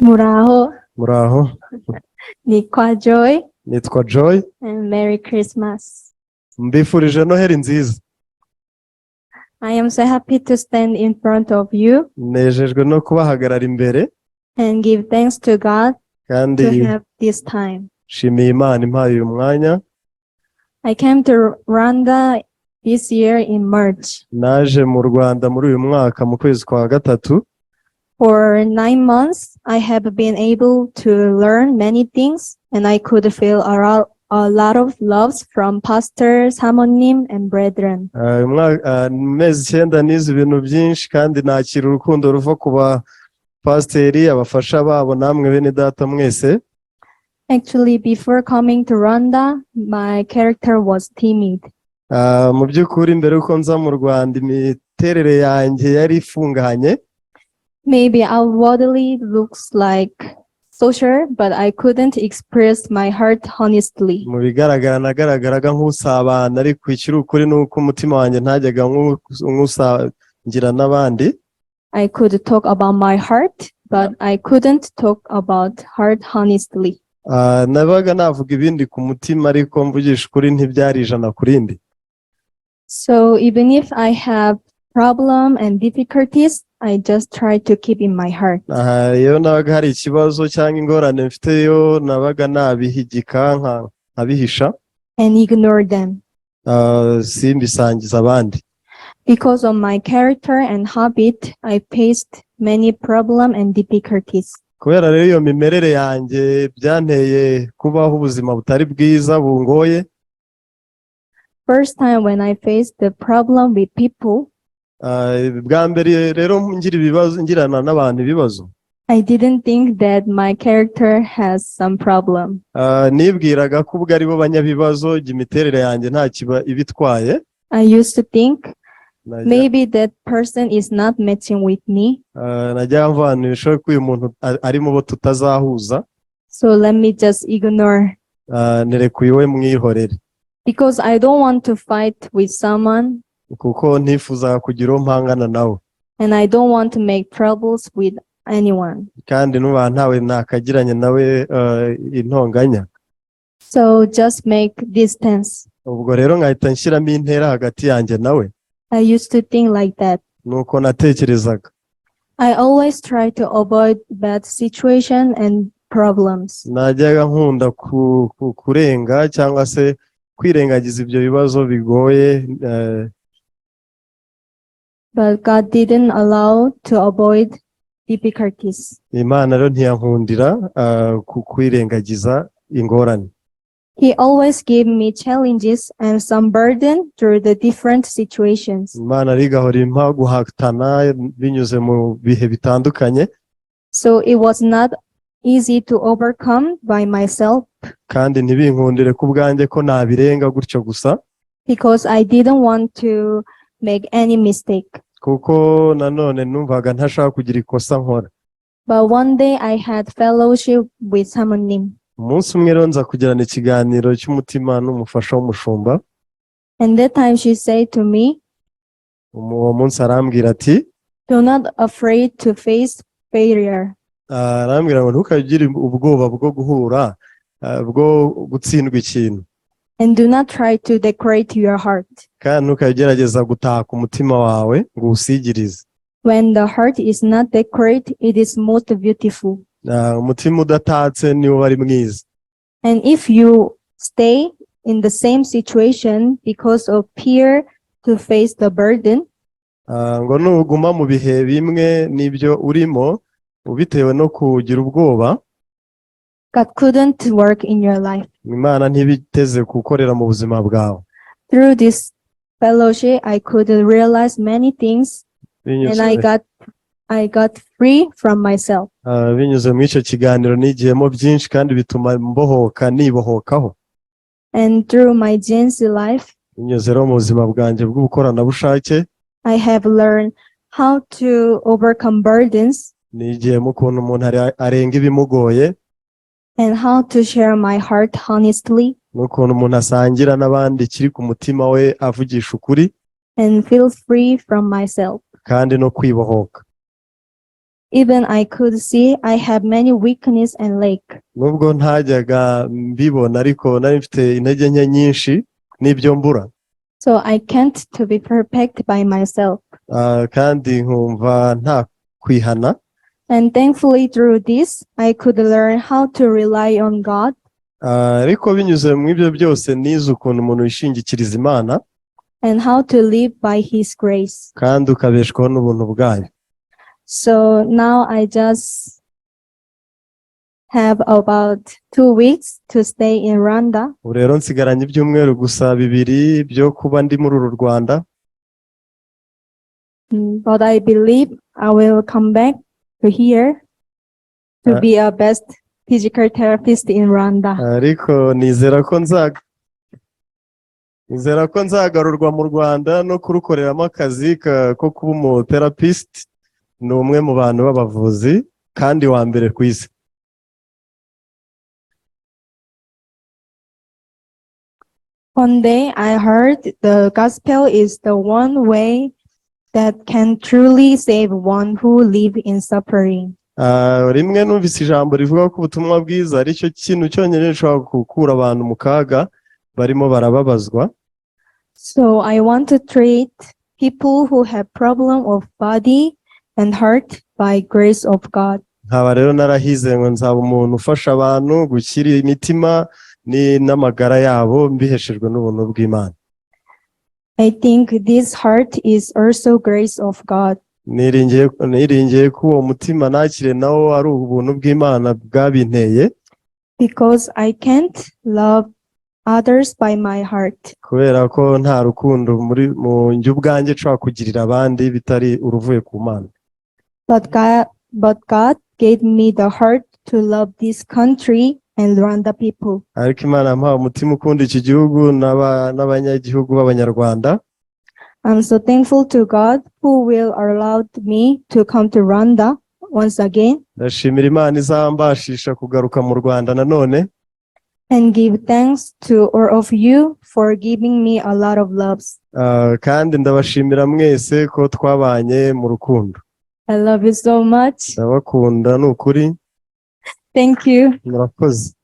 Muraho, Muraho, nitwa Joy, nitwa Joy, and Merry Christmas. mbifurije Noheri nziza. I am so happy to stand in front of you Nejejwe no kubahagarara imbere and give thanks to God kandi to have this time. nshimiye Imana impaye uyu mwanya. I came to Rwanda this year in March. Naje mu Rwanda muri uyu mwaka mu kwezi kwa gatatu. For 9 months, I have been able to learn many things, and I could feel a lot of loves from pastors, samonim, and brethren. Mu mezi 9 nize ibintu byinshi kandi nakira urukundo ruva ku bapasiteri, abafasha babo, namwe bene data mwese. Actually, before coming to Rwanda, my character was timid. Mu by'ukuri mbere yuko nza mu Rwanda imiterere yanjye yari ifunganye. Maybe outwardly looks like social, but I couldn't express my heart honestly. Mu bigaragara nagaragaraga nk'usabana, ariko ikiri ukuri nuko umutima wanjye ntajyaga nk'usangira n'abandi. I could talk about my heart, but I couldn't talk about heart honestly. Nabaga navuga ibindi ku mutima, ariko mvugisha ukuri ntibyari ijana ku rindi. So even if I have problem and difficulties, I just try to keep in my heart. Iyo nabaga hari ikibazo cyangwa ingorane mfiteyo, nabaga nabihigika nkabihisha And ignore them. Simbisangiza abandi. Because of my character and habit, I faced many problem and difficulties. Kubera rero iyo mimerere yanjye byanteye kubaho ubuzima butari bwiza bungoye. First time when I faced the problem with people, bwa mbere rero ngirana n'abantu ibibazo, I didn't think that my character has some problem. nibwiraga ko ubwo ari bo banyabibazo, imiterere yanjye nta kiba ibitwaye. I used to think maybe that person is not matching with me. Najya mvana ibishoboye ko uyu muntu ari mu bo tutazahuza, So let me just ignore. nerekuye we mwihorere. Because I don't want to fight with someone, kuko ntifuzaga kugira uwo mpangana nawe, and I don't want to make troubles with anyone. kandi nuba ntawe nakagiranye nawe intonganya. So just make distance. Ubwo rero nkahita nshyiramo intera hagati yanjye nawe. I used to think like that. Nuko natekerezaga. I always try to avoid bad situation and problems. Najyaga nkunda kurenga cyangwa se kwirengagiza ibyo bibazo bigoye. But God didn't allow to avoid difficulties. Imana rero ntiyankundira kwirengagiza ingorane. He always gave me challenges and some burden through the different situations. Imana rigahora impa guhatana binyuze mu bihe bitandukanye. So it was not easy to overcome by myself. Kandi ntibinkundire ku bwanjye ko nabirenga gutyo gusa. Because I didn't want to make any mistake. Kuko nanone numvaga ntashaka kugira ikosa nkora. But one day I had fellowship with someone. Umunsi umwe rero nza kugirana ikiganiro cy'umutima n'umufasha w'umushumba. And that time she said to me, uwo munsi arambwira ati, do not afraid to face failure. Arambwira ngo ntukagire ubwoba bwo guhura, bwo gutsindwa ikintu. And do not try to decorate your heart. Kandi ntukagerageza gutaka umutima wawe ngo usigirize. When the heart is not decorated, it is most beautiful. Umutima udatatse niwo bari mwiza. And if you stay in the same situation because of fear to face the burden, ngo nuguma mu bihe bimwe n'ibyo urimo ubitewe no kugira ubwoba, God couldn't work in your life. Imana ntibiteze gukorera mu buzima bwawe. Through this fellowship, I could realize many things, and I got free from myself. Binyuze mu icyo kiganiro nigiyemo byinshi kandi bituma nibohokaho. And through my Gen-Z life, binyuze rero mu buzima bwanjye bw'ubukoranabushake, I have learned how to overcome burdens, nigiyemo ukuntu umuntu arenga ibimugoye, and how to share my heart honestly, n'ukuntu umuntu asangira n'abandi kiri ku mutima we avugisha ukuri, and feel free from myself. kandi no kwibohoka. Even I could see I have many weakness and lack. nubwo ntajyaga mbibona ariko nari mfite intege nke nyinshi n'ibyo mbura. So I can't to be perfect by myself. Kandi nkumva nta kwihana. And thankfully through this, I could learn how to rely on God. Ariko binyuze mu ibyo byose nize ukuntu umuntu yishingikiriza Imana. And how to live by His grace. Kandi ukabeshwaho n'ubuntu bwayo. So now I just have about 2 weeks to stay in Rwanda. Ubu rero nsigaranye ibyumweru gusa 2 byo kuba ndi muri uru Rwanda. But I believe I will come back to here to be a best physical therapist in Rwanda. Ariko nizera ko nzagarurwa mu Rwanda no kurukoreramo akazi ko kuba umutherapist. Ni umwe mu bantu b'abavuzi kandi wa mbere ku isi. One day I heard the gospel is the one way that can truly save one who live in suffering. Rimwe numvise ijambo rivuga ko ubutumwa bwiza ari cyo kintu cyonyine gishobora gukura abantu mu kaga barimo barababazwa. So I want to treat people who have problem of body and heart by grace of God. Nkaba rero narahize ngo nzaba umuntu ufasha abantu gukira imitima n'amagara yabo mbiheshejwe n'ubuntu bw'Imana. I think this heart is also grace of God. Niringiye ko uwo mutima nakire nawo ari ubuntu bw'Imana bwabinteye. Because I can't love others by my heart. Kubera ko nta rukundo mu njye ubwanjye nshobora kugirira abandi bitari uruvuye ku Mana. But God gave me the heart to love this country and Rwanda people. Ariko Imana yampaye umutima ukunda iki gihugu n'abanyagihugu b'Abanyarwanda. I'm so thankful to God who will allow me to come to Rwanda once again. Ndashimira Imana izambashisha kugaruka mu Rwanda nanone. And give thanks to all of you for giving me a lot of loves. Kandi ndabashimira mwese ko twabanye mu rukundo. I love you so much. Ndabakunda n'ukuri. Thank you. Murakoze.